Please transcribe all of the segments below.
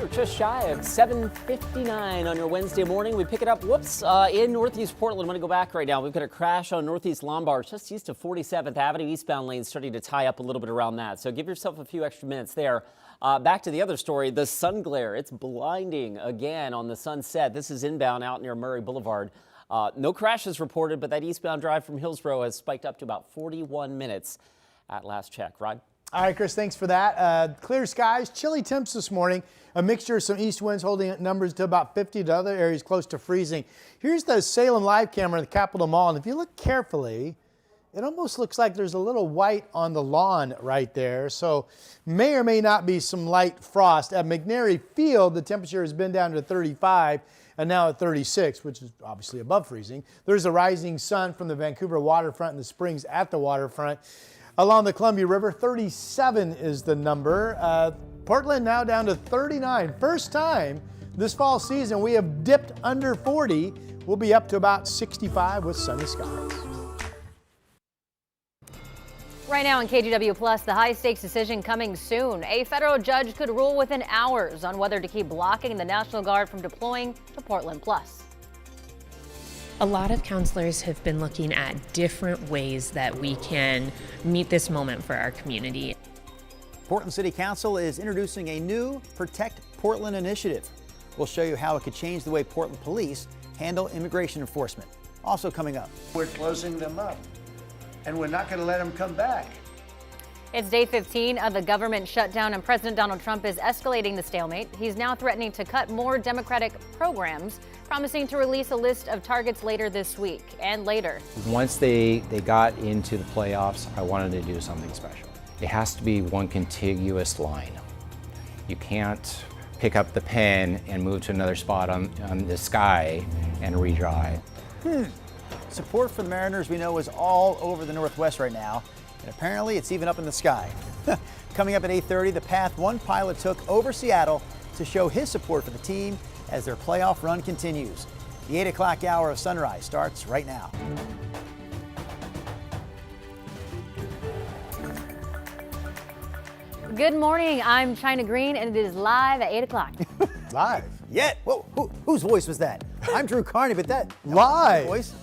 We're just shy of 7:59 on your Wednesday morning. We pick it up, in Northeast Portland. I'm going to go back right now. We've got a crash on Northeast Lombard, just east of 47th Avenue. Eastbound lane starting to tie up a little bit around that. So give yourself a few extra minutes there. Back to the other story, the sun glare. It's blinding again on the Sunset. This is inbound out near Murray Boulevard. No crashes reported, but that eastbound drive from Hillsborough has spiked up to about 41 minutes at last check. Rod? All right, Chris, thanks for that. Clear skies, chilly temps this morning. A mixture of some east winds holding numbers to about 50 to other areas close to freezing. Here's the Salem live camera at the Capitol Mall. And if you look carefully, it almost looks like there's a little white on the lawn right there. So may or may not be some light frost. At McNary Field, the temperature has been down to 35 and now at 36, which is obviously above freezing. There's a rising sun from the Vancouver waterfront and the springs at the waterfront. Along the Columbia River, 37 is the number. Portland now down to 39. First time this fall season we have dipped under 40. We'll be up to about 65 with sunny skies. Right now on KGW Plus, the high-stakes decision coming soon. A federal judge could rule within hours on whether to keep blocking the National Guard from deploying to Portland Plus. A lot of counselors have been looking at different ways that we can meet this moment for our community. Portland City Council is introducing a new Protect Portland initiative. We'll show you how it could change the way Portland police handle immigration enforcement. Also coming up. We're closing them up, and we're not going to let them come back. It's day 15 of the government shutdown, and President Donald Trump is escalating the stalemate. He's now threatening to cut more Democratic programs, promising to release a list of targets later this week and later. Once they got into the playoffs, I wanted to do something special. It has to be one contiguous line. You can't pick up the pen and move to another spot on the sky and redraw it. Support for the Mariners, we know, is all over the Northwest right now, and apparently it's even up in the sky. Coming up at 8:30, the path one pilot took over Seattle to show his support for the team as their playoff run continues. The 8 o'clock hour of sunrise starts right now. Good morning, I'm China Green, and it is live at 8 o'clock. Live? Yeah. Whoa, whose voice was that? I'm Drew Carney, but that Live. voice.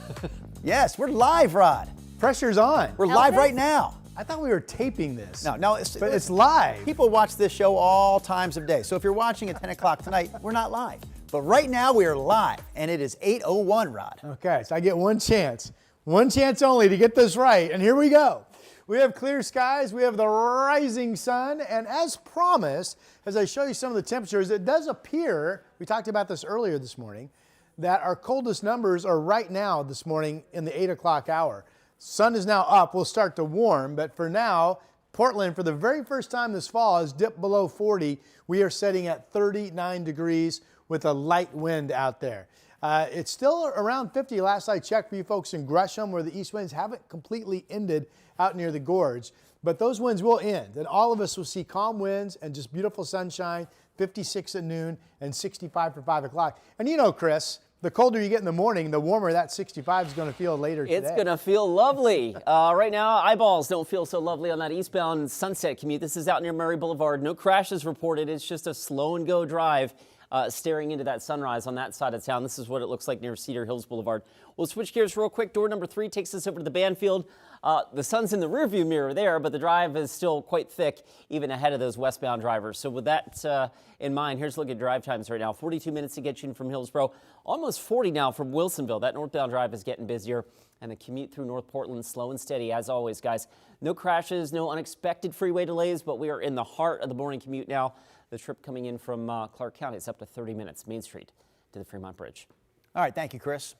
Yes, we're live, Rod. Pressure's on. We're live right now. I thought we were taping this. No, but it's live. People watch this show all times of day. So if you're watching at 10 o'clock tonight, we're not live. But right now we are live, and it is 8:01, Rod. Okay, so I get one chance only to get this right, and here we go. We have clear skies, we have the rising sun, and as promised, as I show you some of the temperatures, it does appear, we talked about this earlier this morning, that our coldest numbers are right now this morning in the 8 o'clock hour. Sun is now up, we'll start to warm, but for now, Portland, for the very first time this fall, has dipped below 40. We are sitting at 39 degrees with a light wind out there. It's still around 50 last I checked for you folks in Gresham, where the east winds haven't completely ended out near the gorge. But those winds will end, and all of us will see calm winds and just beautiful sunshine, 56 at noon and 65 for 5 o'clock. And you know, Chris, the colder you get in the morning, the warmer that 65 is going to feel later today. It's going to feel lovely. Right now, eyeballs don't feel so lovely on that eastbound Sunset commute. This is out near Murray Boulevard. No crashes reported. It's just a slow and go drive. Staring into that sunrise on that side of town. This is what it looks like near Cedar Hills Boulevard. We'll switch gears real quick. Door number 3 takes us over to the Banfield. The sun's in the rearview mirror there, but the drive is still quite thick, even ahead of those westbound drivers. So with that in mind, here's a look at drive times right now. 42 minutes to get you in from Hillsborough. Almost 40 now from Wilsonville. That northbound drive is getting busier. And the commute through North Portland slow and steady as always, guys. No crashes, no unexpected freeway delays, but we are in the heart of the morning commute now. The trip coming in from Clark County is up to 30 minutes, Main Street to the Fremont Bridge. All right, thank you, Chris.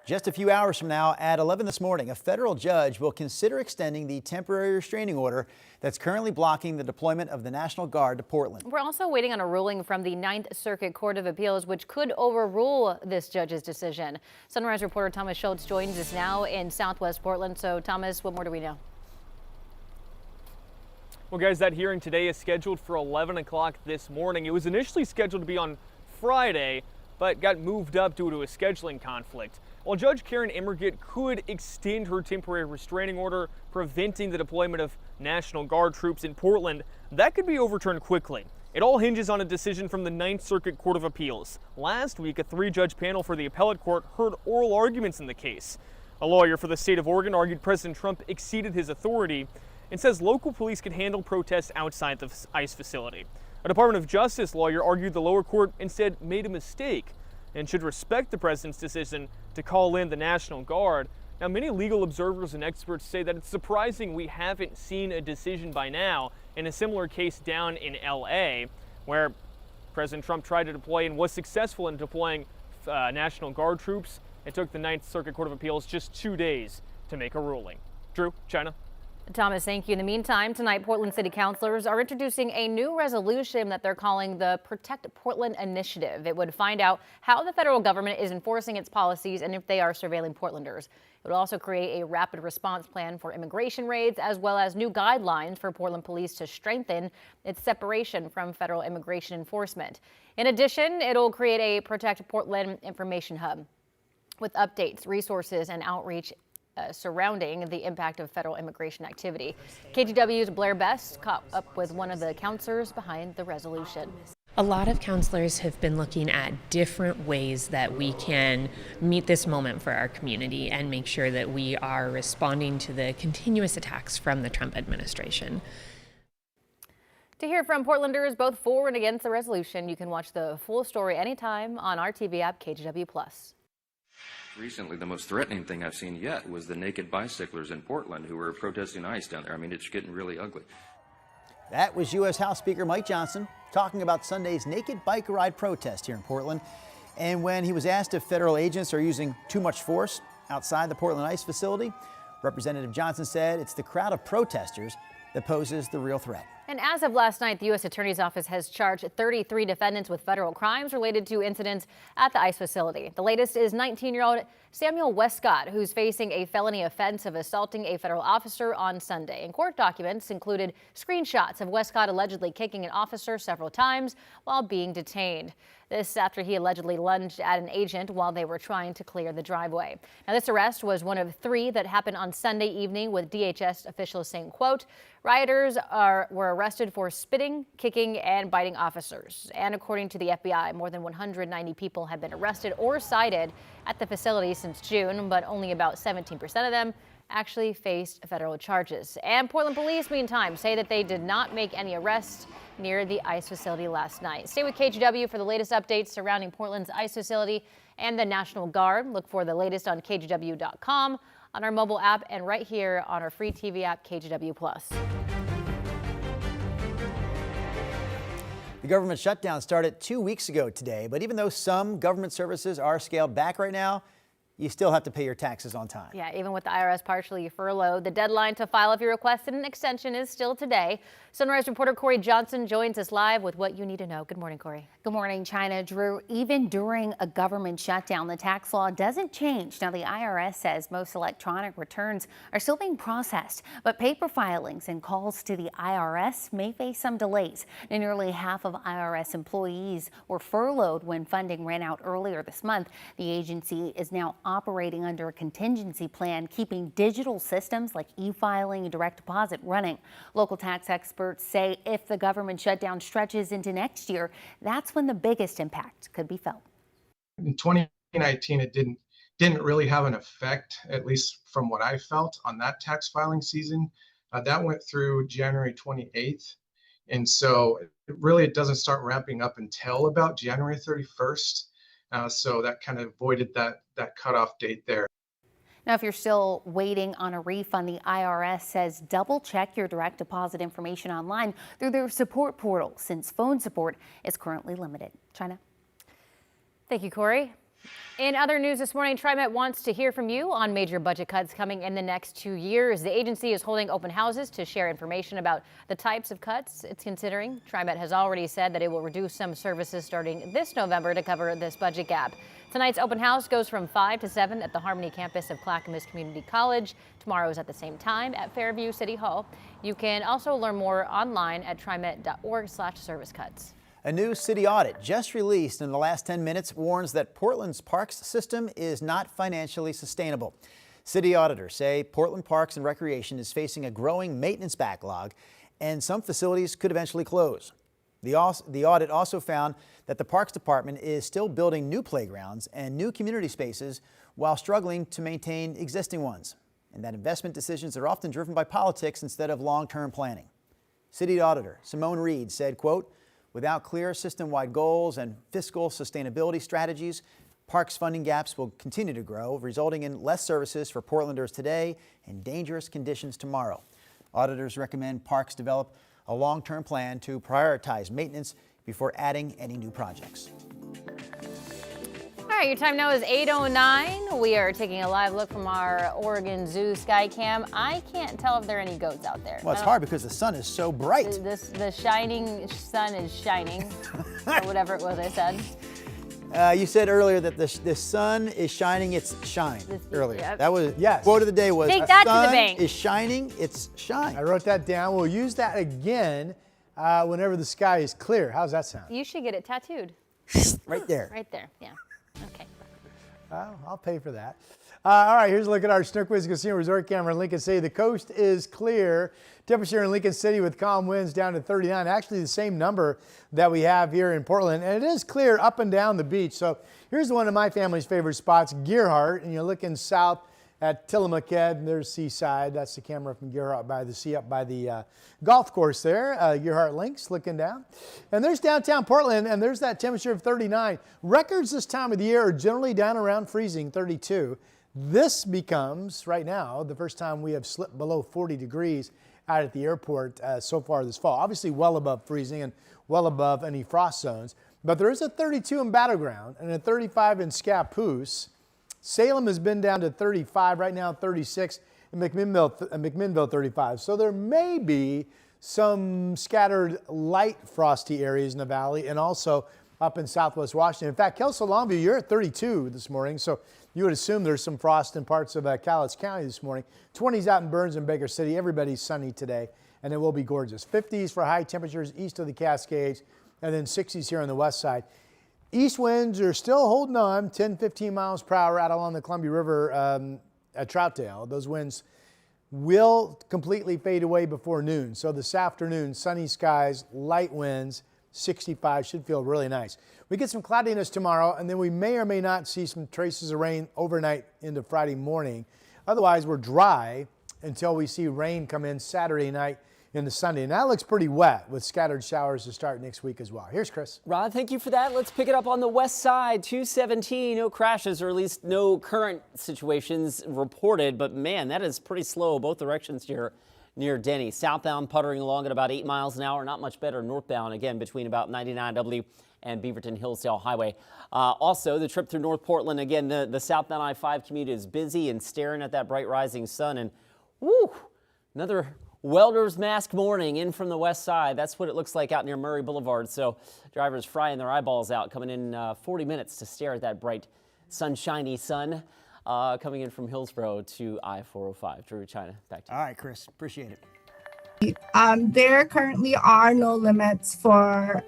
Just a few hours from now at 11 this morning, a federal judge will consider extending the temporary restraining order that's currently blocking the deployment of the National Guard to Portland. We're also waiting on a ruling from the 9th Circuit Court of Appeals, which could overrule this judge's decision. Sunrise reporter Thomas Schultz joins us now in Southwest Portland. So, Thomas, what more do we know? Well, guys, that hearing today is scheduled for 11 o'clock this morning. It was initially scheduled to be on Friday, but got moved up due to a scheduling conflict. While Judge Karen Immergitt could extend her temporary restraining order preventing the deployment of National Guard troops in Portland, that could be overturned quickly. It all hinges on a decision from the Ninth Circuit Court of Appeals. Last week, a 3-judge panel for the appellate court heard oral arguments in the case. A lawyer for the state of Oregon argued President Trump exceeded his authority and says local police could handle protests outside the ICE facility. A Department of Justice lawyer argued the lower court instead made a mistake and should respect the president's decision to call in the National Guard. Now, many legal observers and experts say that it's surprising we haven't seen a decision by now in a similar case down in LA, where President Trump tried to deploy and was successful in deploying National Guard troops. It took the Ninth Circuit Court of Appeals just 2 days to make a ruling. Drew, China. Thomas, thank you. In the meantime, tonight, Portland City Councilors are introducing a new resolution that they're calling the Protect Portland Initiative. It would find out how the federal government is enforcing its policies and if they are surveilling Portlanders. It would also create a rapid response plan for immigration raids, as well as new guidelines for Portland police to strengthen its separation from federal immigration enforcement. In addition, it'll create a Protect Portland information hub with updates, resources, and outreach surrounding the impact of federal immigration activity. KGW's Blair Best caught up with one of the counselors behind the resolution. A lot of counselors have been looking at different ways that we can meet this moment for our community and make sure that we are responding to the continuous attacks from the Trump administration. To hear from Portlanders both for and against the resolution, you can watch the full story anytime on our TV app, KGW+. Recently, the most threatening thing I've seen yet was the naked bicyclers in Portland who were protesting ICE down there. I mean, it's getting really ugly. That was U.S. House Speaker Mike Johnson talking about Sunday's naked bike ride protest here in Portland. And when he was asked if federal agents are using too much force outside the Portland ICE facility, Representative Johnson said it's the crowd of protesters that poses the real threat. And as of last night, the U.S. Attorney's Office has charged 33 defendants with federal crimes related to incidents at the ICE facility. The latest is 19-year-old Samuel Westcott, who's facing a felony offense of assaulting a federal officer on Sunday. And court documents included screenshots of Westcott allegedly kicking an officer several times while being detained. This after he allegedly lunged at an agent while they were trying to clear the driveway. Now, this arrest was one of 3 that happened on Sunday evening, with DHS officials saying, quote, rioters were arrested for spitting, kicking, and biting officers. And according to the FBI, more than 190 people have been arrested or cited at the facility since June, but only about 17% of them actually faced federal charges. And Portland police, meantime, say that they did not make any arrests near the ICE facility last night. Stay with KGW for the latest updates surrounding Portland's ICE facility and the National Guard. Look for the latest on KGW.com, on our mobile app, and right here on our free TV app, KGW+. The government shutdown started 2 weeks ago today, but even though some government services are scaled back right now, you still have to pay your taxes on time. Yeah, even with the IRS partially furloughed, the deadline to file if you requested an extension is still today. Sunrise reporter Corey Johnson joins us live with what you need to know. Good morning, Corey. Good morning, China. Drew, even during a government shutdown, the tax law doesn't change. Now, the IRS says most electronic returns are still being processed, but paper filings and calls to the IRS may face some delays. And nearly half of IRS employees were furloughed when funding ran out earlier this month. The agency is now operating under a contingency plan, keeping digital systems like e-filing and direct deposit running. Local tax experts say if the government shutdown stretches into next year, that's when the biggest impact could be felt. In 2019, it didn't really have an effect, at least from what I felt, on that tax filing season. That went through January 28th. And so it doesn't start ramping up until about January 31st. So that kind of avoided that cutoff date there. Now, if you're still waiting on a refund, the IRS says double check your direct deposit information online through their support portal, since phone support is currently limited. China. Thank you, Corey. In other news this morning, TriMet wants to hear from you on major budget cuts coming in the next 2 years. The agency is holding open houses to share information about the types of cuts it's considering. TriMet has already said that it will reduce some services starting this November to cover this budget gap. Tonight's open house goes from 5 to 7 at the Harmony campus of Clackamas Community College. Tomorrow is at the same time at Fairview City Hall. You can also learn more online at trimet.org/service cuts. A new city audit just released in the last 10 minutes warns that Portland's parks system is not financially sustainable. City auditors say Portland Parks and Recreation is facing a growing maintenance backlog, and some facilities could eventually close. The audit also found that the Parks Department is still building new playgrounds and new community spaces while struggling to maintain existing ones, and that investment decisions are often driven by politics instead of long-term planning. City Auditor Simone Reed said, quote, "Without clear system-wide goals and fiscal sustainability strategies, Parks funding gaps will continue to grow, resulting in less services for Portlanders today and dangerous conditions tomorrow." Auditors recommend Parks develop a long-term plan to prioritize maintenance before adding any new projects. All right, your time now is 8:09. We are taking a live look from our Oregon Zoo sky cam. I can't tell if there are any goats out there. Well, it's hard because the sun is so bright. The shining sun is shining, or whatever it was I said. You said earlier that the sun is shining its shine earlier. Yep. That was, yes. Quote of the day was, Take that to the sun bank. is shining its shine. I wrote that down. We'll use that again whenever the sky is clear. How's that sound? You should get it tattooed. Right there. Right there, yeah. Okay. I'll pay for that. All right, here's a look at our Snook Wiz Casino Resort camera in Lincoln City. The coast is clear. Temperature in Lincoln City with calm winds down to 39. Actually, the same number that we have here in Portland. And it is clear up and down the beach. So here's one of my family's favorite spots, Gearhart. And you're looking south at Tillamook Head, and there's Seaside. That's the camera from Gearhart by the sea, up by the golf course there. Gearhart Links looking down. And there's downtown Portland, and there's that temperature of 39. Records this time of the year are generally down around freezing, 32. This becomes, right now, the first time we have slipped below 40 degrees out at the airport so far this fall. Obviously well above freezing and well above any frost zones. But there is a 32 in Battleground and a 35 in Scappoose. Salem has been down to 35, right now 36, and McMinnville 35. So there may be some scattered light frosty areas in the valley and also up in southwest Washington. In fact, Kelso Longview, you're at 32 this morning, so you would assume there's some frost in parts of Cowlitz County this morning. 20s out in Burns and Baker City. Everybody's sunny today, and it will be gorgeous. 50s for high temperatures east of the Cascades, and then 60s here on the west side. East winds are still holding on, 10, 15 miles per hour out along the Columbia River at Troutdale. Those winds will completely fade away before noon. So this afternoon, sunny skies, light winds, 65 should feel really nice. We get some cloudiness tomorrow, and then we may or may not see some traces of rain overnight into Friday morning. Otherwise, we're dry until we see rain come in Saturday night into Sunday. And that looks pretty wet with scattered showers to start next week as well. Here's Chris. Rod, thank you for that. Let's pick it up on the west side. 217, no crashes, or at least no current situations reported. But man, that is pretty slow both directions here near Denny. Southbound puttering along at about 8 miles an hour. Not much better northbound, again, between about 99W and Beaverton Hillsdale Highway. Also, the trip through North Portland, again, the southbound I-5 commute is busy and staring at that bright rising sun. And woo, another welder's mask morning in from the west side. That's what it looks like out near Murray Boulevard. So drivers frying their eyeballs out, coming in 40 minutes to stare at that bright, sunshiny sun coming in from Hillsborough to I-405. Drew China, back to you. All right, Chris, appreciate it. There currently are no limits for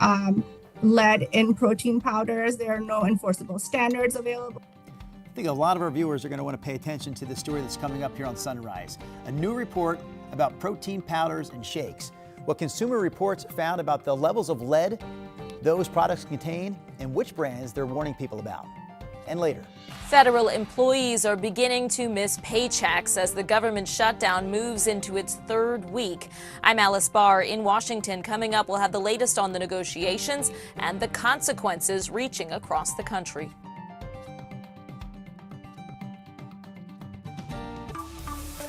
lead in protein powders. There are no enforceable standards available. I think a lot of our viewers are going to want to pay attention to the story that's coming up here on Sunrise. A new report about protein powders and shakes. What Consumer Reports found about the levels of lead those products contain and which brands they're warning people about. And later. Federal employees are beginning to miss paychecks as the government shutdown moves into its third week. I'm Alice Barr in Washington. Coming up, we'll have the latest on the negotiations and the consequences reaching across the country.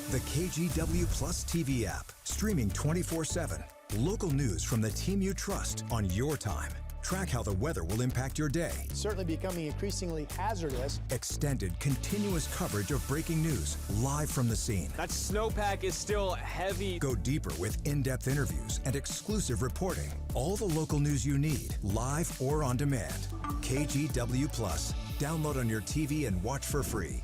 The KGW Plus TV app, streaming 24/7. Local news from the team you trust on your time. Track how the weather will impact your day. Certainly becoming increasingly hazardous. Extended, continuous coverage of breaking news, live from the scene. That snowpack is still heavy. Go deeper with in-depth interviews and exclusive reporting. All the local news you need, live or on demand. KGW Plus. Download on your TV and watch for free.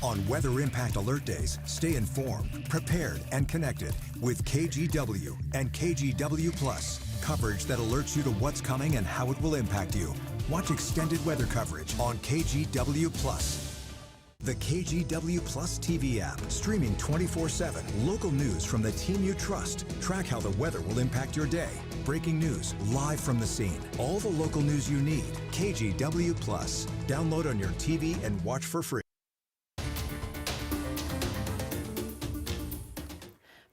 On weather impact alert days, stay informed, prepared, and connected with KGW and KGW Plus. Coverage that alerts you to what's coming and how it will impact you. Watch extended weather coverage on KGW Plus. The KGW Plus TV app, streaming 24/7. Local news from the team you trust. Track how the weather will impact your day. Breaking news, live from the scene. All the local news you need. KGW Plus. Download on your TV and watch for free.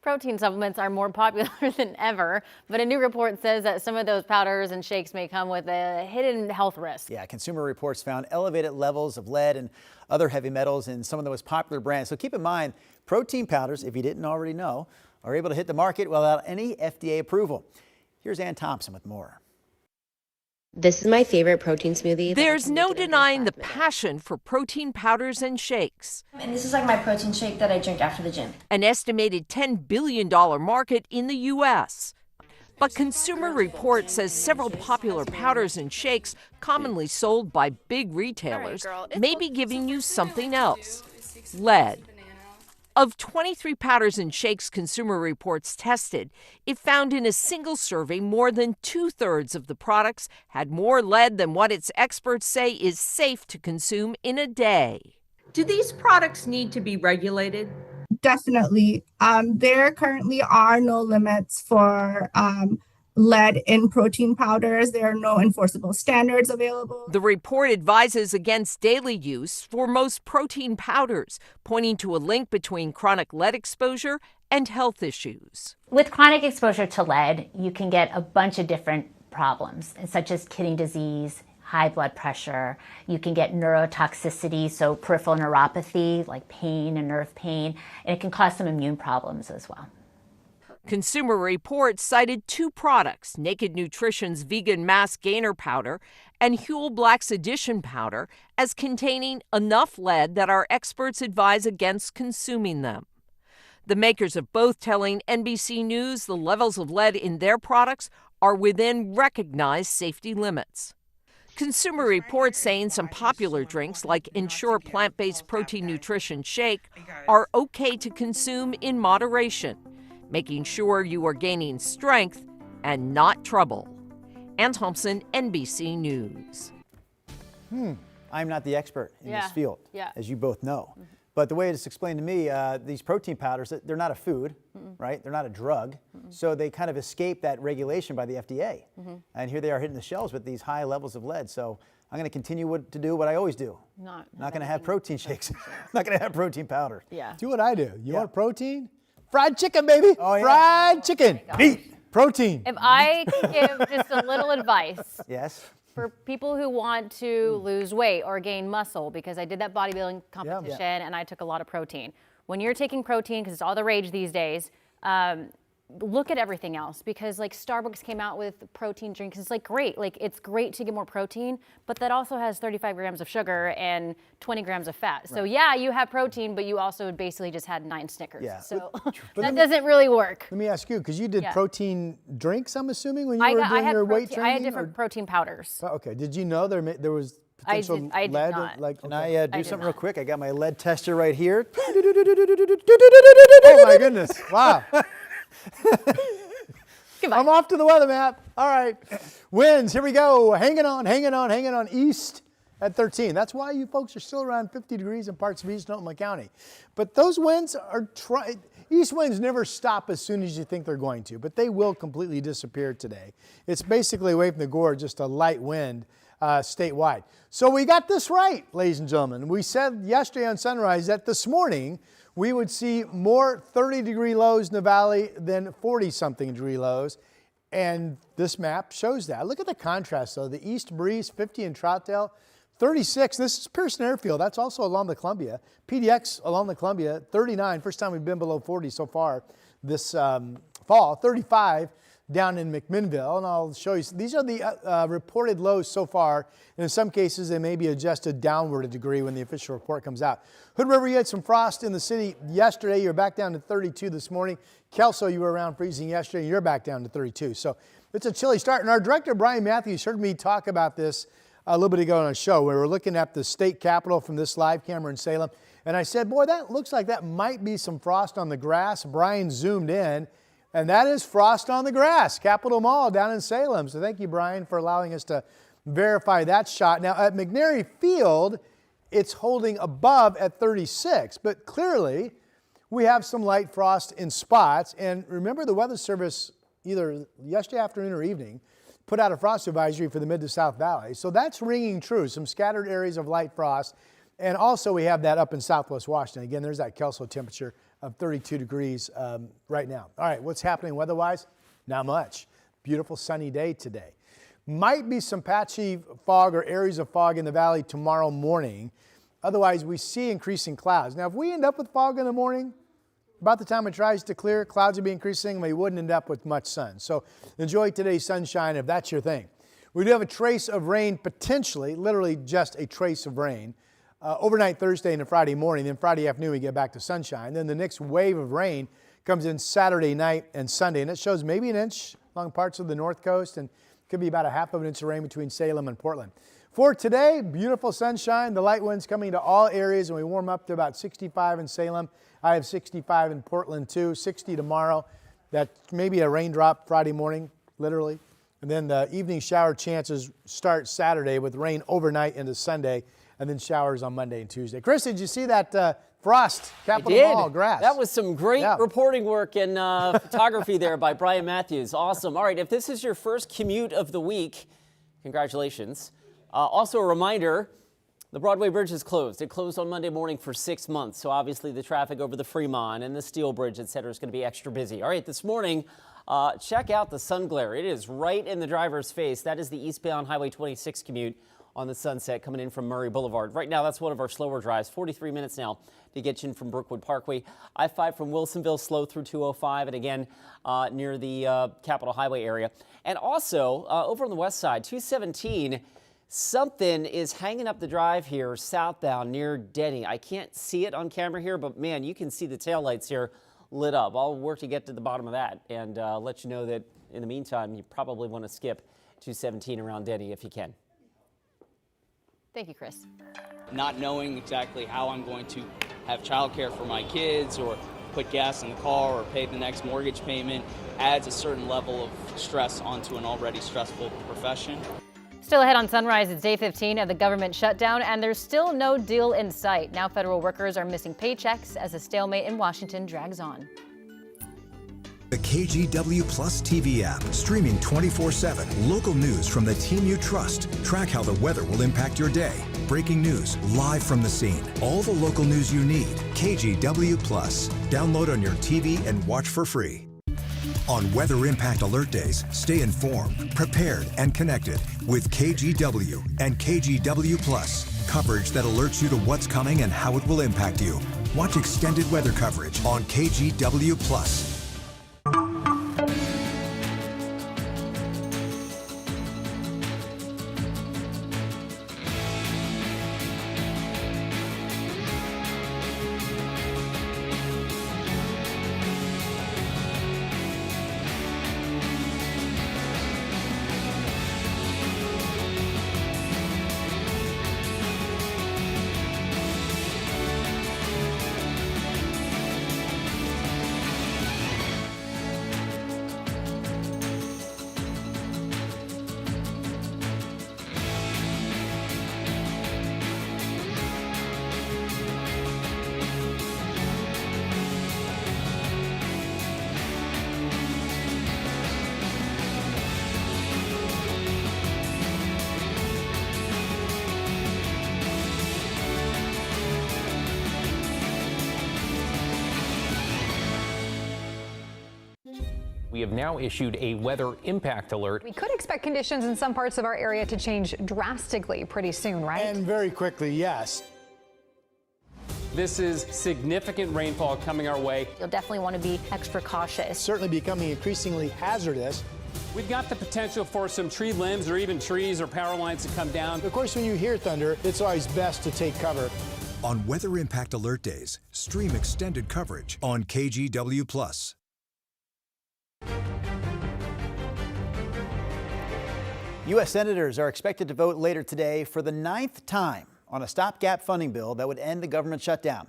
Protein supplements are more popular than ever, but a new report says that some of those powders and shakes may come with a hidden health risk. Yeah, Consumer Reports found elevated levels of lead and other heavy metals in some of the most popular brands. So keep in mind, protein powders, if you didn't already know, are able to hit the market without any FDA approval. Here's Ann Thompson with more. This is my favorite protein smoothie. There's no denying the passion for protein powders and shakes. And this is like my protein shake that I drink after the gym. An estimated $10 billion market in the U.S. But Consumer Reports says several popular powders and shakes commonly sold by big retailers may be giving you something else: lead. Of 23 powders and shakes Consumer Reports tested, it found in a single serving more than 2/3 of the products had more lead than what its experts say is safe to consume in a day. Do these products need to be regulated? Definitely. There currently are no limits for lead in protein powders. There are no enforceable standards available. The report advises against daily use for most protein powders, pointing to a link between chronic lead exposure and health issues. With chronic exposure to lead, you can get a bunch of different problems, such as kidney disease, high blood pressure. You can get neurotoxicity, so peripheral neuropathy, like pain and nerve pain, and it can cause some immune problems as well. Consumer Reports cited two products, Naked Nutrition's Vegan Mass Gainer Powder and Huel Black's Addition Powder, as containing enough lead that our experts advise against consuming them. The makers of both telling NBC News the levels of lead in their products are within recognized safety limits. Consumer Reports saying some popular drinks like Ensure Plant-Based Protein Nutrition Shake are okay to consume in moderation, making sure you are gaining strength and not trouble. Ann Thompson, NBC News. I'm not the expert in this field, Yeah. as you both know. But the way it's explained to me, these protein powders, they're not a food, right? They're not a drug. So they kind of escape that regulation by the FDA. And here they are hitting the shelves with these high levels of lead. So I'm going to continue to do what I always do. Not going to have protein shakes. Not going to have protein powder. Yeah. Do what I do. You want protein? Fried chicken, baby. Oh, yeah. Fried chicken. Meat. Protein. If I can give just a little advice. Yes. For people who want to lose weight or gain muscle, because I did that bodybuilding competition and I took a lot of protein. When you're taking protein, because it's all the rage these days, look at everything else, because like Starbucks came out with protein drinks. It's like great, like it's great to get more protein, but that also has 35 grams of sugar and 20 grams of fat. So yeah, you have protein, but you also basically just had 9 Snickers. Yeah. So that doesn't really work. Let me ask you, because you did protein drinks, I'm assuming, when you were doing your weight training? I had different protein powders. Okay. Did you know there was potential I did lead? not. Can I do something real quick? I got my lead tester right here. Oh my goodness. Wow. I'm off to the weather map. All right. Winds, here we go. Hanging on. East at 13. That's why you folks are still around 50 degrees in parts of East Oklahoma County. But those winds are east winds never stop as soon as you think they're going to, but they will completely disappear today. It's basically away from the gorge, just a light wind statewide. So we got this right, ladies and gentlemen. We said yesterday on Sunrise that this morning we would see more 30-degree lows in the valley than 40-something degree lows. And this map shows that. Look at the contrast, though. The east breeze, 50 in Troutdale, 36. This is Pearson Airfield. That's also along the Columbia. PDX along the Columbia, 39. First time we've been below 40 so far this fall. 35 down in McMinnville. And I'll show you. These are the reported lows so far. And in some cases, they may be adjusted downward a degree when the official report comes out. Hood River, you had some frost in the city yesterday. You're back down to 32 this morning. Kelso, you were around freezing yesterday. You're back down to 32. So it's a chilly start. And our director, Brian Matthews, heard me talk about this a little bit ago on a show. We were looking at the state capitol from this live camera in Salem, and I said, boy, that looks like that might be some frost on the grass. Brian zoomed in, and that is frost on the grass, Capitol Mall down in Salem. So thank you, Brian, for allowing us to verify that shot. Now, at McNary Field, it's holding above at 36, but clearly we have some light frost in spots. And remember, the Weather Service, either yesterday afternoon or evening, put out a frost advisory for the Mid to South Valley. So that's ringing true, some scattered areas of light frost. And also we have that up in Southwest Washington. Again, there's that Kelso temperature of 32 degrees right now. All right, what's happening weather-wise? Not much. Beautiful sunny day today. Might be some patchy fog or areas of fog in the valley tomorrow morning. Otherwise, we see increasing clouds. Now, if we end up with fog in the morning, about the time it tries to clear, clouds will be increasing, and we wouldn't end up with much sun. So enjoy today's sunshine if that's your thing. We do have a trace of rain potentially, literally just a trace of rain, overnight Thursday into Friday morning. Then Friday afternoon we get back to sunshine. Then the next wave of rain comes in Saturday night and Sunday, and it shows maybe an inch along parts of the north coast and could be about a half of an inch of rain between Salem and Portland. For today, beautiful sunshine. The light winds coming to all areas, and we warm up to about 65 in Salem. I have 65 in Portland too, 60 tomorrow. That maybe a raindrop Friday morning, literally. And then the evening shower chances start Saturday with rain overnight into Sunday, and then showers on Monday and Tuesday. Chris, did you see that frost, Capitol Mall grass? That was some great reporting work and photography there by Brian Matthews. Awesome. All right, if this is your first commute of the week, congratulations. Also a reminder, the Broadway Bridge is closed. It closed on Monday morning for 6 months, so obviously the traffic over the Fremont and the Steel Bridge, et cetera, is going to be extra busy. All right, this morning, check out the sun glare. It is right in the driver's face. That is the eastbound Highway 26 commute on the Sunset coming in from Murray Boulevard. Right now, that's one of our slower drives, 43 minutes now to get you in from Brookwood Parkway. I-5 from Wilsonville, slow through 205, and again, near the Capitol Highway area. And also, over on the west side, 217, something is hanging up the drive here southbound near Denny. I can't see it on camera here, but man, you can see the taillights here lit up. I'll work to get to the bottom of that and let you know that in the meantime, you probably want to skip 217 around Denny if you can. Thank you, Chris. Not knowing exactly how I'm going to have childcare for my kids or put gas in the car or pay the next mortgage payment adds a certain level of stress onto an already stressful profession. Still ahead on Sunrise, it's day 15 of the government shutdown, and there's still no deal in sight. Now federal workers are missing paychecks as a stalemate in Washington drags on. The KGW Plus TV app, streaming 24/7. Local news from the team you trust. Track how the weather will impact your day. Breaking news, live from the scene. All the local news you need. KGW Plus. Download on your TV and watch for free. On Weather Impact Alert Days, stay informed, prepared, and connected with KGW and KGW Plus. Coverage that alerts you to what's coming and how it will impact you. Watch extended weather coverage on KGW Plus. We have now issued a weather impact alert. We could expect conditions in some parts of our area to change drastically pretty soon, right? And very quickly, yes. This is significant rainfall coming our way. You'll definitely want to be extra cautious. Certainly becoming increasingly hazardous. We've got the potential for some tree limbs or even trees or power lines to come down. Of course, when you hear thunder, it's always best to take cover. On Weather Impact Alert Days, stream extended coverage on KGW Plus. U.S. senators are expected to vote later today for the 9th time on a stopgap funding bill that would end the government shutdown.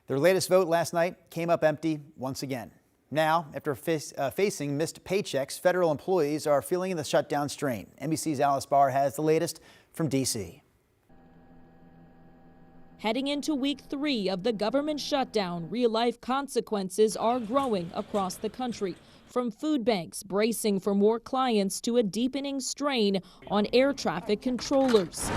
Their latest vote last night came up empty once again. Now, after facing missed paychecks, federal employees are feeling the shutdown strain. NBC's Alice Barr has the latest from D.C. Heading into week 3 of the government shutdown, real-life consequences are growing across the country. From food banks bracing for more clients to a deepening strain on air traffic controllers.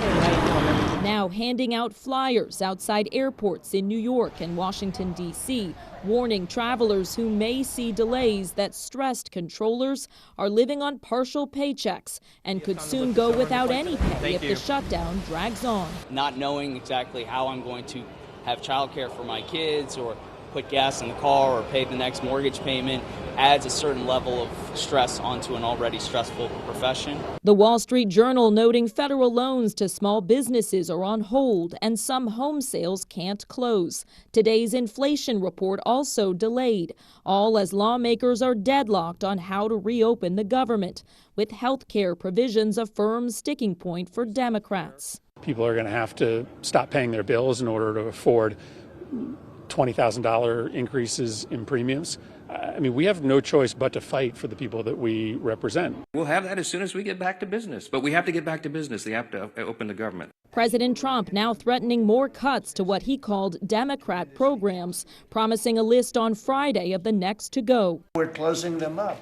Now handing out flyers outside airports in New York and Washington, D.C., warning travelers who may see delays that stressed controllers are living on partial paychecks and could soon go without any pay if the shutdown drags on. Not knowing exactly how I'm going to have childcare for my kids or put gas in the car or pay the next mortgage payment adds a certain level of stress onto an already stressful profession. The Wall Street Journal noting federal loans to small businesses are on hold and some home sales can't close. Today's inflation report also delayed, all as lawmakers are deadlocked on how to reopen the government, with health care provisions a firm sticking point for Democrats. People are going to have to stop paying their bills in order to afford $20,000 increases in premiums. I mean, we have no choice but to fight for the people that we represent. We'll have that as soon as we get back to business. But we have to get back to business. They have to open the government. President Trump now threatening more cuts to what he called Democrat programs, promising a list on Friday of the next to go. We're closing them up,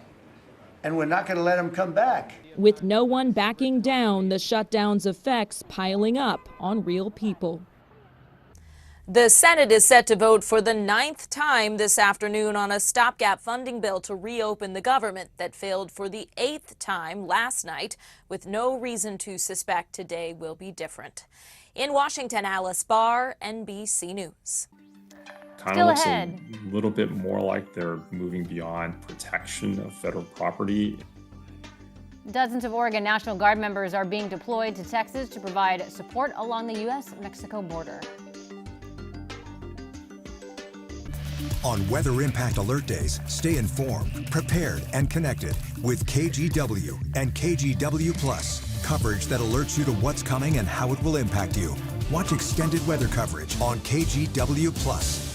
and we're not going to let them come back. With no one backing down, the shutdown's effects piling up on real people. The Senate is set to vote for the 9th time this afternoon on a stopgap funding bill to reopen the government that failed for the 8th time last night, with no reason to suspect today will be different. In Washington, Alice Barr, NBC News. Kind of looks a little bit more like they're moving beyond protection of federal property. Dozens of Oregon National Guard members are being deployed to Texas to provide support along the U.S.-Mexico border. On Weather Impact Alert Days, stay informed, prepared, and connected with KGW and KGW Plus. Coverage that alerts you to what's coming and how it will impact you. Watch extended weather coverage on KGW Plus.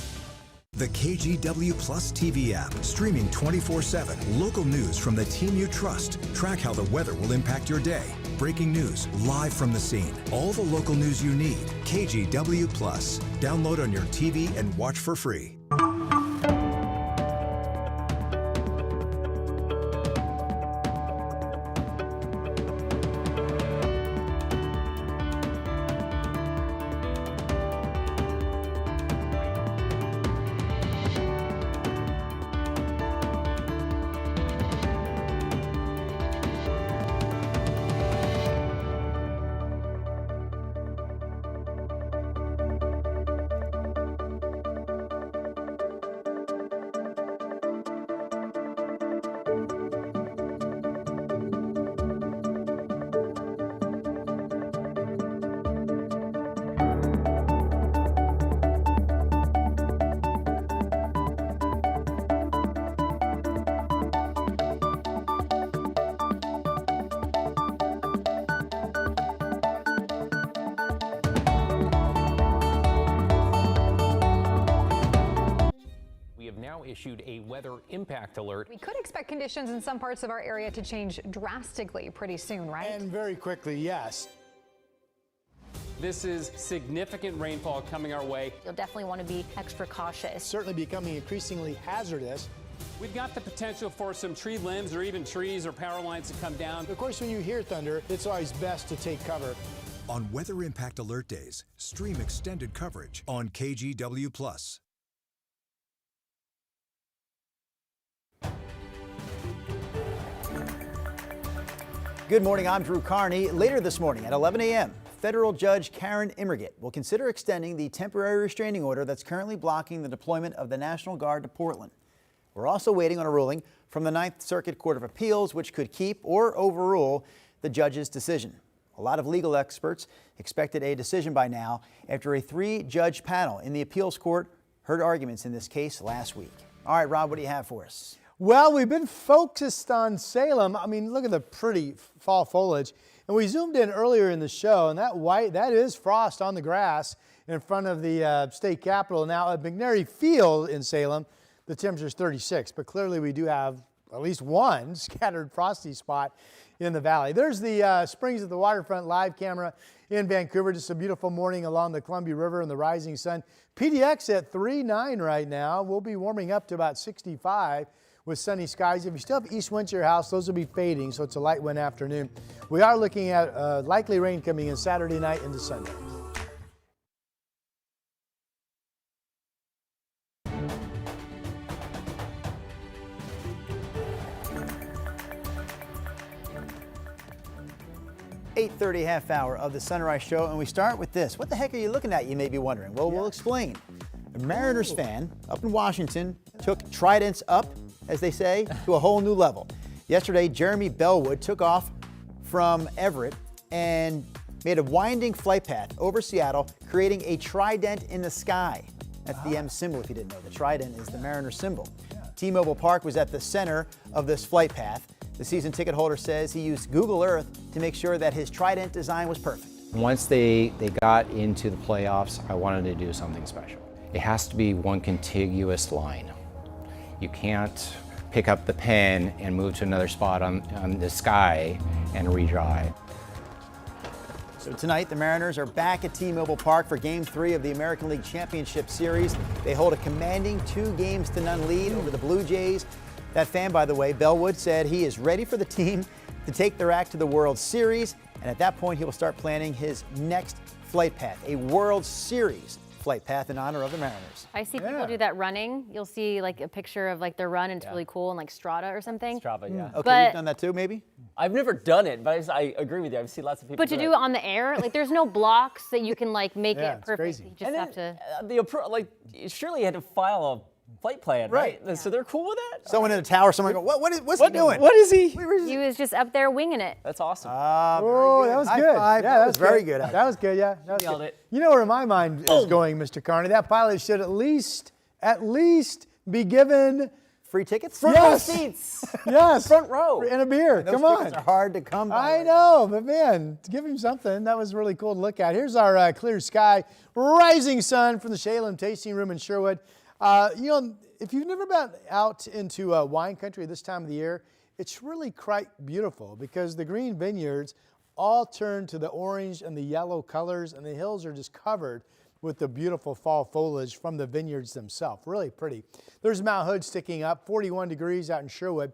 The KGW Plus TV app, streaming 24/7. Local news from the team you trust. Track how the weather will impact your day. Breaking news live from the scene. All the local news you need. KGW Plus. Download on your TV and watch for free. Issued a weather impact alert. We could expect conditions in some parts of our area to change drastically pretty soon, right? And very quickly, yes. This is significant rainfall coming our way. You'll definitely want to be extra cautious. Certainly becoming increasingly hazardous. We've got the potential for some tree limbs or even trees or power lines to come down. Of course, when you hear thunder, it's always best to take cover. On Weather Impact Alert Days, stream extended coverage on KGW Plus. Good morning, I'm Drew Carney. Later this morning at 11 a.m., federal judge Karen Immergitt will consider extending the temporary restraining order that's currently blocking the deployment of the National Guard to Portland. We're also waiting on a ruling from the Ninth Circuit Court of Appeals, which could keep or overrule the judge's decision. A lot of legal experts expected a decision by now after a 3-judge panel in the appeals court heard arguments in this case last week. All right, Rob, what do you have for us? Well, we've been focused on Salem. I mean, look at the pretty fall foliage. And we zoomed in earlier in the show, and that white, that is frost on the grass in front of the state capitol. Now at McNary Field in Salem, the temperature is 36, but clearly we do have at least one scattered frosty spot in the valley. There's the Springs at the Waterfront live camera in Vancouver. Just a beautiful morning along the Columbia River and the rising sun. PDX at 39 right now. We'll be warming up to about 65 with sunny skies. If you still have east winds to your house, those will be fading, so it's a light wind afternoon. We are looking at likely rain coming in Saturday night into Sunday. .30 half hour of the Sunrise Show, and we start with this. What the heck are you looking at, you may be wondering? Well, we'll explain. A Mariners fan up in Washington took Tridents up, as they say, to a whole new level. Yesterday, Jeremy Bellwood took off from Everett and made a winding flight path over Seattle, creating a trident in the sky. That's the M symbol, if you didn't know. The trident is the Mariners symbol. T-Mobile Park was at the center of this flight path. The season ticket holder says he used Google Earth to make sure that his trident design was perfect. Once they got into the playoffs, I wanted to do something special. It has to be one contiguous line. You can't pick up the pen and move to another spot on the sky and redraw it. So tonight, the Mariners are back at T-Mobile Park for Game 3 of the American League Championship Series. They hold a commanding 2-0 lead over the Blue Jays. That fan, by the way, Bellwood, said he is ready for the team to take their act to the World Series, and at that point, he will start planning his next flight path, a World Series flight path in honor of the Mariners. I see people do that running. You'll see like a picture of like their run, and it's really cool, and like Strava or something. Strava, yeah. Okay, you've done that too, maybe? I've never done it, but I agree with you. I've seen lots of people But to do it on the air, like there's no blocks that you can like make it perfect. Crazy. You just have to. Surely you had to file a flight plan, right? Yeah. So they're cool with that? Someone in a tower, someone go, what's he doing? What is he? He was just up there winging it. That's awesome. Oh, that was High good. five. Yeah, That was very good. That was good, yeah. That was Nailed good. it. You know where my mind is going, Mr. Carney? That pilot should at least be given free tickets? Front row seats. Yes. Front row. And a beer. Those Come on. tickets are hard to come by. I know, but man, to give him something, that was really cool to look at. Here's our clear sky, rising sun from the Salem Tasting Room in Sherwood. If you've never been out into wine country this time of the year, it's really quite beautiful because the green vineyards all turn to the orange and the yellow colors, and the hills are just covered with the beautiful fall foliage from the vineyards themselves. Really pretty. There's Mount Hood sticking up, 41 degrees out in Sherwood.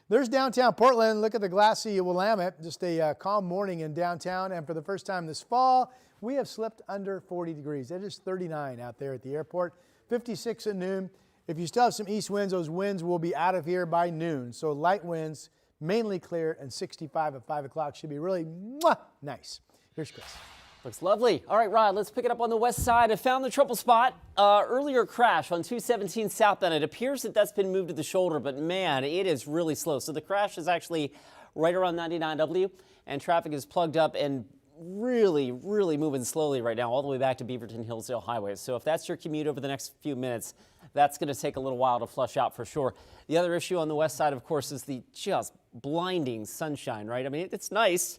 There's downtown Portland. Look at the glassy Willamette. Just a calm morning in downtown, and for the first time this fall, we have slipped under 40 degrees. It is 39 out there at the airport, 56 at noon. If you still have some east winds, those winds will be out of here by noon. So light winds, mainly clear, and 65 at 5 o'clock should be really nice. Here's Chris. Looks lovely. All right, Rod, let's pick it up on the west side. I found the trouble spot. Earlier crash on 217 southbound. It appears that that's been moved to the shoulder, but man, it is really slow. So the crash is actually right around 99W, and traffic is plugged up and really moving slowly right now all the way back to Beaverton Hillsdale Highway. So if that's your commute over the next few minutes, that's going to take a little while to flush out for sure. The other issue on the west side, of course, is the just blinding sunshine, right? I mean, it's nice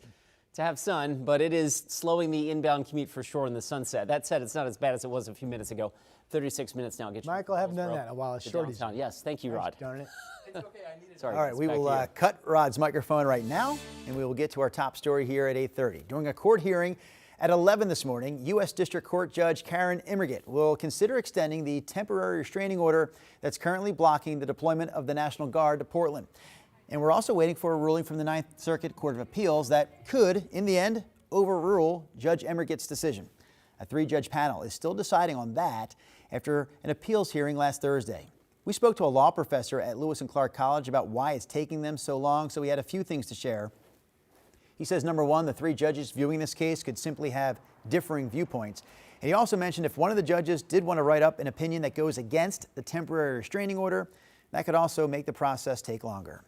to have sun, but it is slowing the inbound commute for sure in the sunset. That said, it's not as bad as it was a few minutes ago. 36 minutes now. Get you Michael, I haven't done that in a while. It's short. Yes, thank you, Rod. Darn it. It's okay, I need it. Sorry. All right, we will cut Rod's microphone right now, and we will get to our top story here at 8:30. During a court hearing at 11 this morning, U.S. District Court Judge Karen Immergitt will consider extending the temporary restraining order that's currently blocking the deployment of the National Guard to Portland. And we're also waiting for a ruling from the Ninth Circuit Court of Appeals that could, in the end, overrule Judge Immergitt's decision. A 3-judge panel is still deciding on that after an appeals hearing last Thursday. We spoke to a law professor at Lewis and Clark College about why it's taking them so long, so we had a few things to share. He says, number one, the 3 judges viewing this case could simply have differing viewpoints. And he also mentioned if one of the judges did want to write up an opinion that goes against the temporary restraining order, that could also make the process take longer.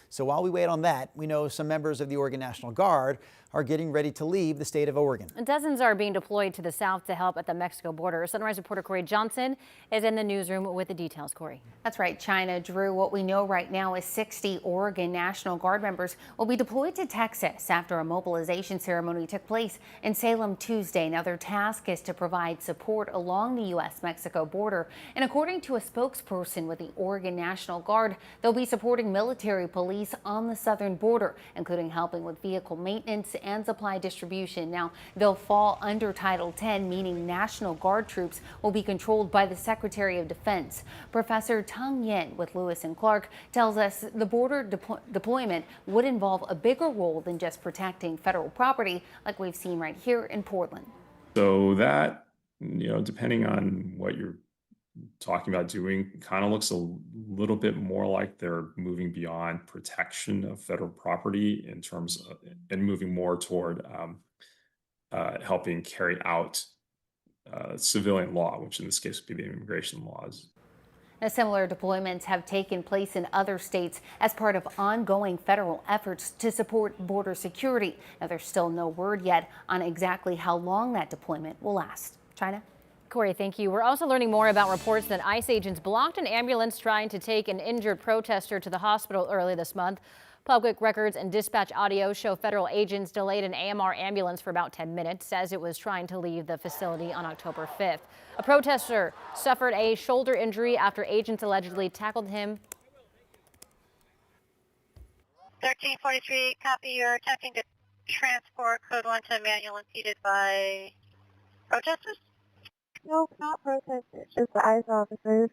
So while we wait on that, we know some members of the Oregon National Guard are getting ready to leave the state of Oregon. Dozens are being deployed to the south to help at the Mexico border. Sunrise reporter Corey Johnson is in the newsroom with the details. Corey. That's right, China. Drew, what we know right now is 60 Oregon National Guard members will be deployed to Texas after a mobilization ceremony took place in Salem Tuesday. Now, their task is to provide support along the U.S.-Mexico border. And according to a spokesperson with the Oregon National Guard, they'll be supporting military police on the southern border, including helping with vehicle maintenance and supply distribution. Now, they'll fall under Title 10, meaning National Guard troops will be controlled by the Secretary of Defense. Professor Tung Yin with Lewis and Clark tells us the border deployment would involve a bigger role than just protecting federal property like we've seen right here in Portland. So that, depending on what you're talking about doing, kind of looks a little bit more like they're moving beyond protection of federal property in terms of, and moving more toward helping carry out civilian law, which in this case would be the immigration laws. Now, similar deployments have taken place in other states as part of ongoing federal efforts to support border security. Now, there's still no word yet on exactly how long that deployment will last. China? Corey, thank you. We're also learning more about reports that ICE agents blocked an ambulance trying to take an injured protester to the hospital early this month. Public records and dispatch audio show federal agents delayed an AMR ambulance for about 10 minutes as it was trying to leave the facility on October 5th. A protester suffered a shoulder injury after agents allegedly tackled him. 1343, copy. You're attempting to transport code 1 to a ambulance seated by protesters? No, not protesters, just the ICE officers.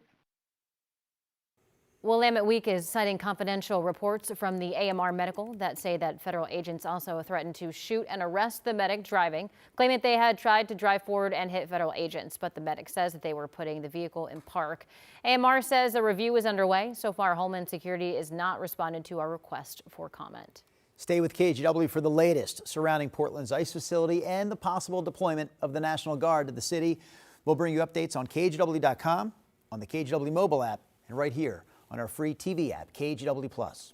Willamette Week is citing confidential reports from the AMR Medical that say that federal agents also threatened to shoot and arrest the medic driving, claiming they had tried to drive forward and hit federal agents, but the medic says that they were putting the vehicle in park. AMR says a review is underway. So far, Homeland Security is not responded to our request for comment. Stay with KGW for the latest surrounding Portland's ICE facility and the possible deployment of the National Guard to the city. We'll bring you updates on KGW.com, on the KGW mobile app, and right here on our free TV app, KGW+.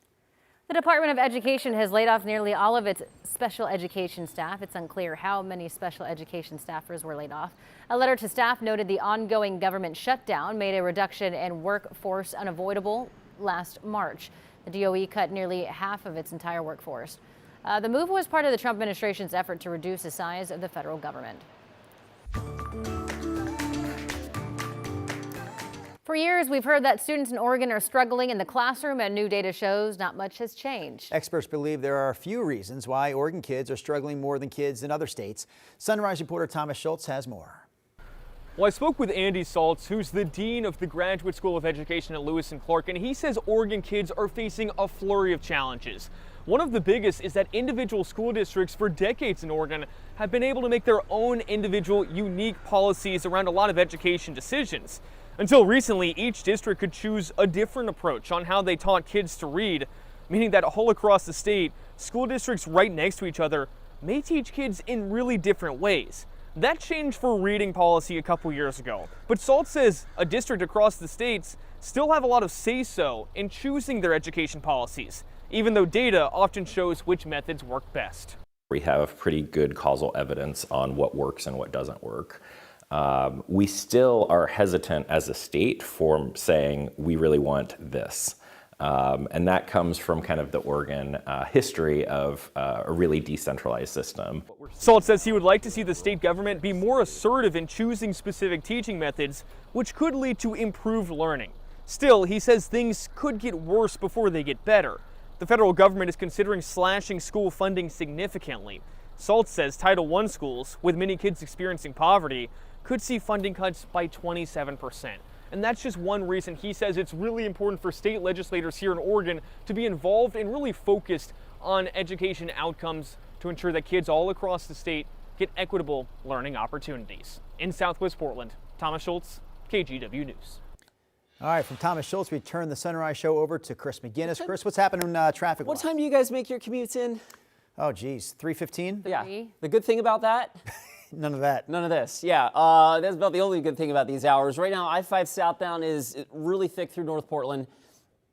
The Department of Education has laid off nearly all of its special education staff. It's unclear how many special education staffers were laid off. A letter to staff noted the ongoing government shutdown made a reduction in workforce unavoidable last March. The DOE cut nearly half of its entire workforce. The move was part of the Trump administration's effort to reduce the size of the federal government. For years, we've heard that students in Oregon are struggling in the classroom, and new data shows not much has changed. Experts believe there are a few reasons why Oregon kids are struggling more than kids in other states. Sunrise reporter Thomas Schultz has more. Well, I spoke with Andy Saltz, who's the dean of the Graduate School of Education at Lewis and Clark, and he says Oregon kids are facing a flurry of challenges. One of the biggest is that individual school districts for decades in Oregon have been able to make their own individual unique policies around a lot of education decisions. Until recently, each district could choose a different approach on how they taught kids to read, meaning that all across the state, school districts right next to each other may teach kids in really different ways. That changed for reading policy a couple years ago, but Salt says a district across the states still have a lot of say-so in choosing their education policies, even though data often shows which methods work best. We have pretty good causal evidence on what works and what doesn't work. We still are hesitant as a state for saying we really want this. And that comes from kind of the Oregon history of a really decentralized system. Salt says he would like to see the state government be more assertive in choosing specific teaching methods, which could lead to improved learning. Still, he says things could get worse before they get better. The federal government is considering slashing school funding significantly. Salt says Title I schools, with many kids experiencing poverty, could see funding cuts by 27%. And that's just one reason he says it's really important for state legislators here in Oregon to be involved and really focused on education outcomes to ensure that kids all across the state get equitable learning opportunities. In Southwest Portland, Thomas Schultz, KGW News. All right, from Thomas Schultz, we turn the Sunrise Show over to Chris McGinnis. Chris, what's happening in traffic? What time do you guys make your commutes in? Oh, geez, 3:15? Yeah. The good thing about that? None of that. None of this. Yeah, that's about the only good thing about these hours. Right now, I-5 southbound is really thick through North Portland.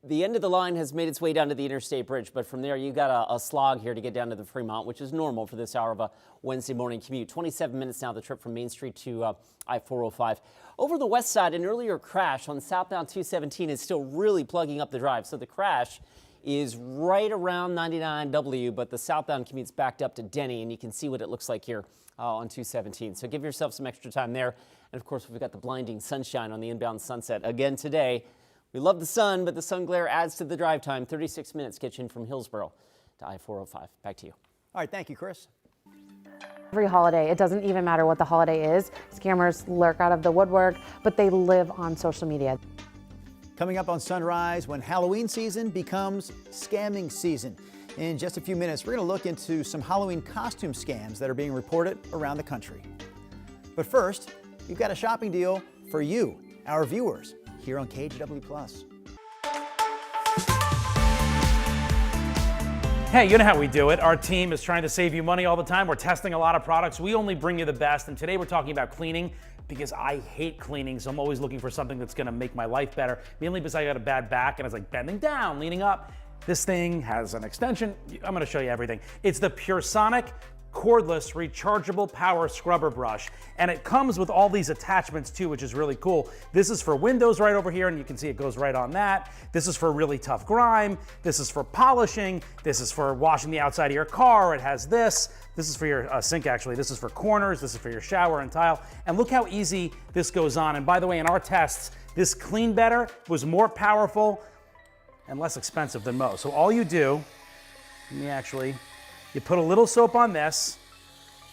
The end of the line has made its way down to the Interstate Bridge, but from there you got a slog here to get down to the Fremont, which is normal for this hour of a Wednesday morning commute. 27 minutes now, the trip from Main Street to I-405. Over the west side, an earlier crash on southbound 217 is still really plugging up the drive. So the crash is right around 99W, but the southbound commute's backed up to Denny, and you can see what it looks like here on 217. So give yourself some extra time there. And of course, we've got the blinding sunshine on the inbound Sunset again today. We love the sun, but the sun glare adds to the drive time. 36 minutes gets you in from Hillsboro to I-405. Back to you. All right, thank you, Chris. Every holiday, it doesn't even matter what the holiday is. Scammers lurk out of the woodwork, but they live on social media. Coming up on Sunrise, when Halloween season becomes scamming season. In just a few minutes, we're going to look into some Halloween costume scams that are being reported around the country. But first, we've got a shopping deal for you, our viewers, here on KGW Plus. Hey, you know how we do it. Our team is trying to save you money all the time. We're testing a lot of products. We only bring you the best. And today we're talking about cleaning because I hate cleaning. So I'm always looking for something that's going to make my life better. Mainly because I got a bad back and I was like bending down, leaning up. This thing has an extension. I'm going to show you everything. It's the PureSonic cordless rechargeable power scrubber brush, and it comes with all these attachments too, which is really cool. This is for windows right over here, and you can see it goes right on that. This is for really tough grime. This is for polishing. This is for washing the outside of your car. It has this. This is for your sink, actually. This is for corners. This is for your shower and tile. And look how easy this goes on. And by the way, in our tests, this Clean Better was more powerful and less expensive than most. So all you do, you put a little soap on this,